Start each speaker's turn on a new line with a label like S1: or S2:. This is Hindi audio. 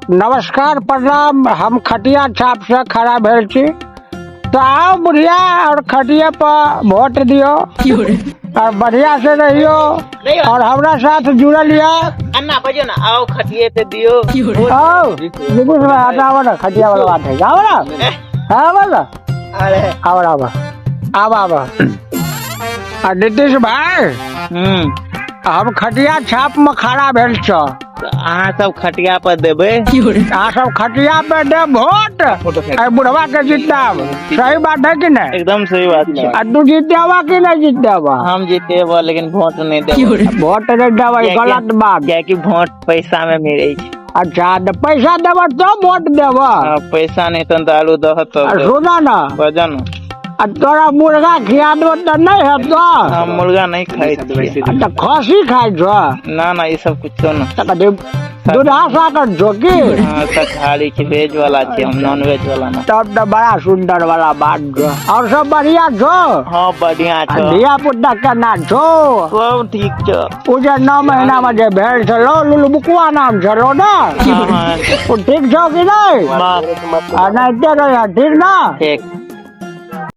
S1: नमस्कार प्रणाम। हम खटिया छाप से खड़ा भेल छी, तो आओ बुढ़िया और खटिया पर वोट दियो और बढ़िया से रहियो और हमारा साथ जुड़ल या
S2: अन्ना बजो ना, आओ खटिए पे दियो।
S1: आओ निकुश भाई हटाओ ना, खटिया वाला बात है। आओ ना, आओ ना,
S2: अरे
S1: आओ आओ आओ आओ। नीतीश भाई हम खटिया छाप में खड़ा भेल छ,
S2: अहाँ सब खटिया पर देबे।
S1: अहाँ सब खटिया पे दे वोट, बुढ़वा के जिताब। सही बात है कि नहीं?
S2: एकदम सही बात है।
S1: तू जीतेवा कि नहीं जीतेवा?
S2: हम जीतेबो लेकिन वोट नहीं देबो।
S1: वोट नहीं देवा गलत बात।
S2: क्या कि वोट पैसा में मिले छै।
S1: अच्छा तो पैसा देवा तो वोट देवा।
S2: पैसा नहीं तो दारू दह तो
S1: सुना ना,
S2: बजा ना।
S1: तोरा मुर्गा खिया दो तो नहीं है तो?
S2: हम मुर्गा नहीं खाई छी।
S1: तो खसी खाई छो?
S2: ना ना ये सब कुछ तो ना।
S1: दूधा साकर छो की?
S2: शाकाहारी छी, वेज वाला छी, हम नॉन वेज वाला ना।
S1: तब तो बड़ा सुंदर वाला बात छो। और सब बढ़िया छो?
S2: हाँ बढ़िया छो।
S1: धिया पुता केना छो?
S2: सब ठीक छो।
S1: उ जे 9 महीना में जे भेल छलो लुलु बुकुआ नाम छलो ना, उ ठीक छो कि नहीं? नहीं रहे ठीक ना?
S2: ठीक।